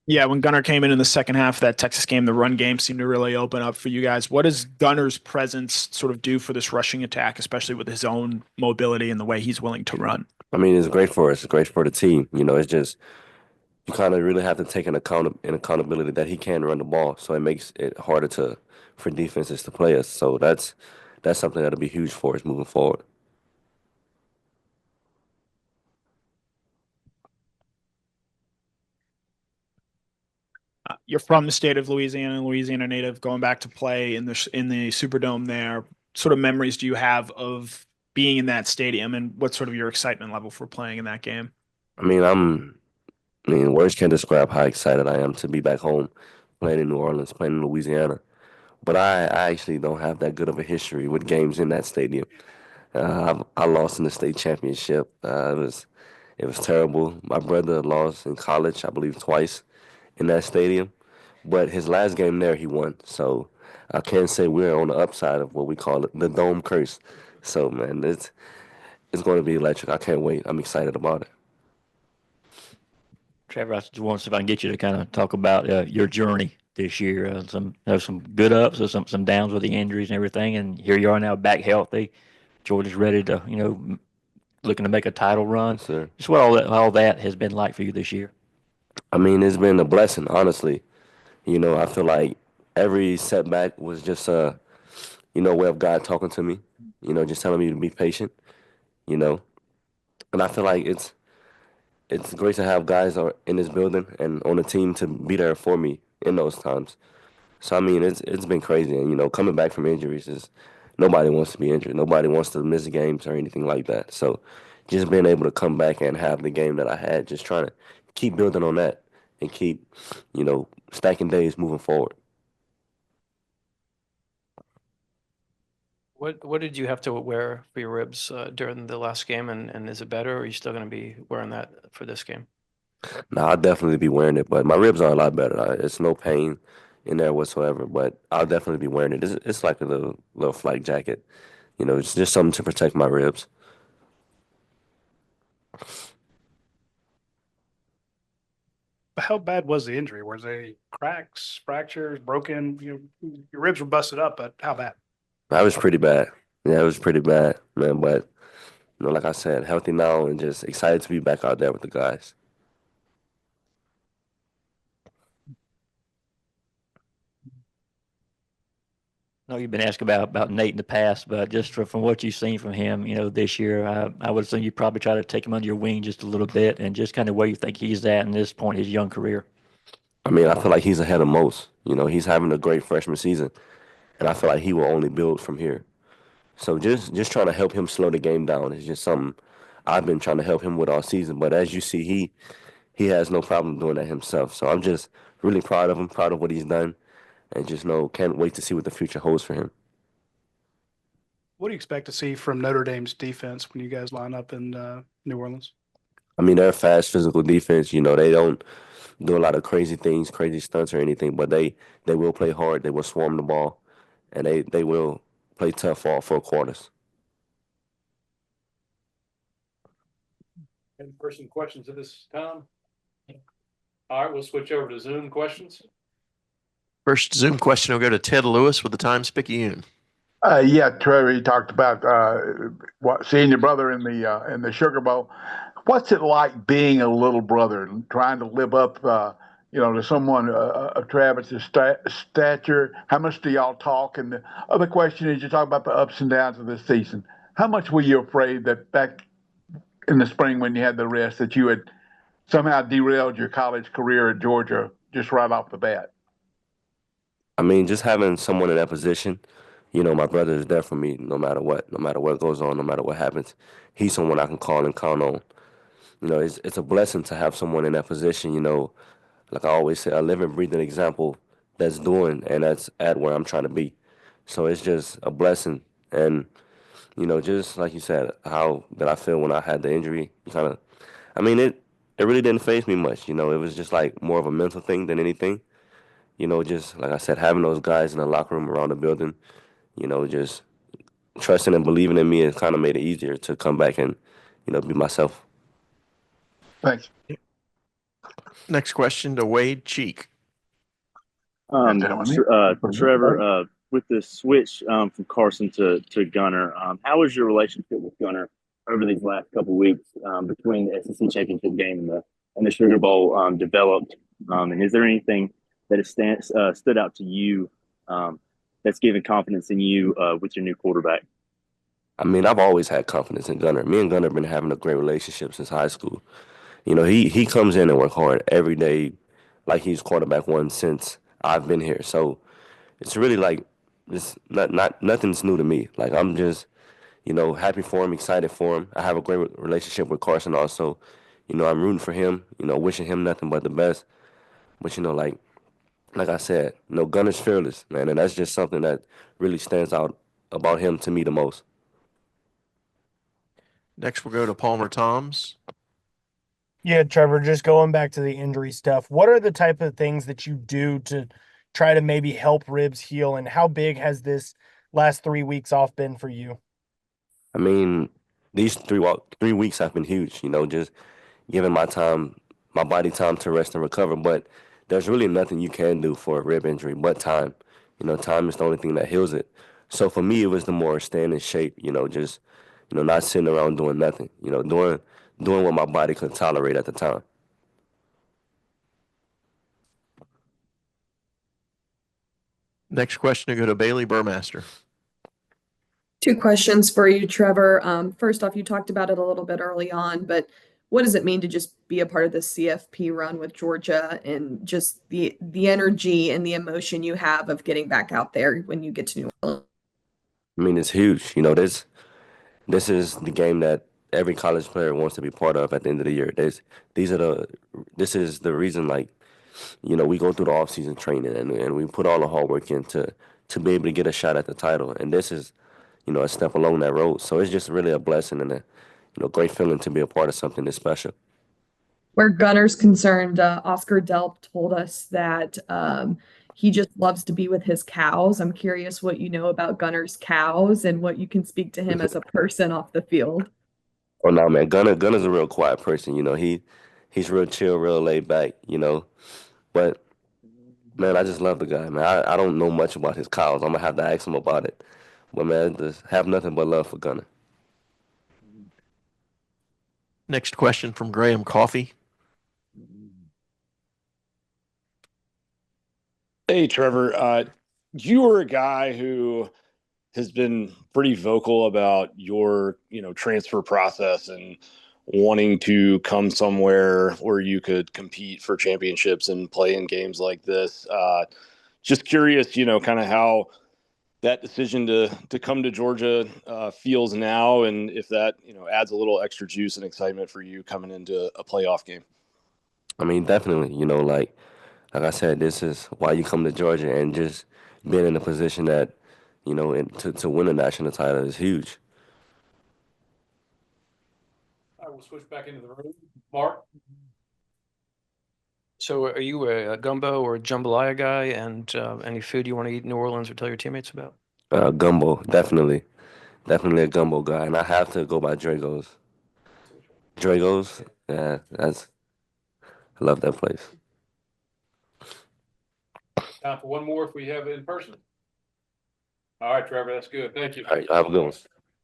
Yeah, when Gunner came in the second half of that Texas game, the run game seemed to really open up for you guys. What does Gunner's presence sort of do for this rushing attack, especially with his own mobility and the way he's willing to run? I mean, it's great for us. It's great for the team. It's just you kind of really have to take an accountability that he can run the ball, so it makes it harder to for defenses to play us. So that's something that'll be huge for us moving forward. You're from the state of Louisiana, Louisiana native, going back to play in the Superdome there. Sort of memories do you have of being in that stadium, and what's sort of your excitement level for playing in that game? I mean, I mean, words can't describe how excited I am to be back home, playing in New Orleans, playing in Louisiana. But I actually don't have that good of a history with games in that stadium. I lost in the state championship. It was terrible. My brother lost in college, I believe, twice in that stadium. But his last game there, he won. So I can say we're on the upside of what we call it, the dome curse. So man, it's going to be electric. I can't wait. I'm excited about it. Trevor, I just want to see if I can get you to kind of talk about your journey this year. Some good ups, some downs with the injuries and everything, and here you are now back healthy. Georgia's ready to looking to make a title run. Yes, sir. Just what all that has been like for you this year. I mean, it's been a blessing, honestly. I feel like every setback was just way of God talking to me. Just telling me to be patient. You know, and I feel like it's great to have guys in this building and on the team to be there for me in those times. So I mean, it's been crazy, and coming back from injuries is nobody wants to be injured. Nobody wants to miss games or anything like that. So just being able to come back and have the game that I had, just trying to keep building on that and keep, stacking days moving forward. What did you have to wear for your ribs during the last game, and is it better, or are you still going to be wearing that for this game? Now I'll definitely be wearing it, but my ribs are a lot better. It's no pain in there whatsoever. But I'll definitely be wearing it. It's like a little flight jacket. It's just something to protect my ribs. How bad was the injury? Was they cracks, fractures, broken? Your ribs were busted up, but how bad? That was pretty bad. Yeah, it was pretty bad, man. But like I said, healthy now and just excited to be back out there with the guys. I know you've been asked about Nate in the past, but just from what you've seen from him, this year, I would assume you probably try to take him under your wing just a little bit, and just kind of where you think he's at in this point in his young career. I mean, I feel like he's ahead of most. He's having a great freshman season, and I feel like he will only build from here. So just trying to help him slow the game down is just something I've been trying to help him with all season. But as you see, he has no problem doing that himself. So I'm just really proud of him, proud of what he's done, and just can't wait to see what the future holds for him. What do you expect to see from Notre Dame's defense when you guys line up in New Orleans? I mean, they're a fast, physical defense. They don't do a lot of crazy things, crazy stunts or anything, but they will play hard. They will swarm the ball, and they will play tough for all 4 quarters. Any person questions at this time? All right, we'll switch over to Zoom questions. First Zoom question will go to Ted Lewis with the Times-Picayune. Yeah, Trevor, you talked about seeing your brother in the Sugar Bowl. What's it like being a little brother and trying to live up, to someone of Travis's stature? How much do y'all talk? And the other question is, you talk about the ups and downs of this season. How much were you afraid that back in the spring when you had the rest that you had somehow derailed your college career at Georgia just right off the bat? I mean, just having someone in that position, my brother is there for me no matter what goes on, no matter what happens. He's someone I can call and count on. It's a blessing to have someone in that position. Like I always say, a living, breathing example that's doing and that's at where I'm trying to be. So it's just a blessing. And, just like you said, how did I feel when I had the injury? I mean, it really didn't faze me much. It was just like more of a mental thing than anything. Just like I said, having those guys in the locker room around the building, just trusting and believing in me, it kind of made it easier to come back and, be myself. Thanks. Next question to Wade Cheek. Trevor, with the switch from Carson to Gunner, how was your relationship with Gunner over these last couple of weeks between the SEC championship game and the Sugar Bowl developed? And is there anything that has stood out to you that's given confidence in you with your new quarterback? I mean, I've always had confidence in Gunner. Me and Gunner have been having a great relationship since high school. You know, he comes in and work hard every day like he's quarterback one since I've been here. So it's really like it's not nothing's new to me. Like I'm just, happy for him, excited for him. I have a great relationship with Carson also. I'm rooting for him, wishing him nothing but the best. But like I said, Gunner's fearless, man, and that's just something that really stands out about him to me the most. Next, we'll go to Palmer Toms. Yeah, Trevor, just going back to the injury stuff, what are the type of things that you do to try to maybe help ribs heal, and how big has this last 3 weeks off been for you? I mean, these 3 weeks have been huge, just giving my body time to rest and recover. But there's really nothing you can do for a rib injury but time. Time is the only thing that heals it. So for me, it was the more staying in shape, just, not sitting around doing nothing, doing what my body could tolerate at the time. Next question to go to Bailey Burmaster. Two questions for you, Trevor. First off, you talked about it a little bit early on, but what does it mean to just be a part of the CFP run with Georgia, and just the energy and the emotion you have of getting back out there when you get to New Orleans? I mean, it's huge. This is the game that every college player wants to be part of at the end of the year. This is the reason, we go through the offseason training and we put all the hard work in to be able to get a shot at the title. And this is, a step along that road. So it's just really a blessing and a great feeling to be a part of something this special. Where Gunner's concerned, Oscar Delp told us that he just loves to be with his cows. I'm curious what you know about Gunner's cows and what you can speak to him as a person off the field. Oh no, man, Gunner's a real quiet person. He's real chill, real laid back. But man, I just love the guy, man. I don't know much about his cows. I'm gonna have to ask him about it. But man, just have nothing but love for Gunner. Next question from Graham Coffey. Hey, Trevor. You were a guy who has been pretty vocal about your, transfer process and wanting to come somewhere where you could compete for championships and play in games like this. Just curious, kind of how that decision to come to Georgia feels now, and if that, adds a little extra juice and excitement for you coming into a playoff game. I mean, definitely. Like I said, this is why you come to Georgia, and just being in a position that, to win a national title is huge. I will switch back into the room. Mark. So are you a gumbo or a jambalaya guy, and any food you want to eat in New Orleans or tell your teammates about? Gumbo, definitely a gumbo guy, and I have to go by Drago's. Yeah, I love that place. Time for one more if we have it in person. All right, Trevor, that's good. Thank you. All right, have a good one.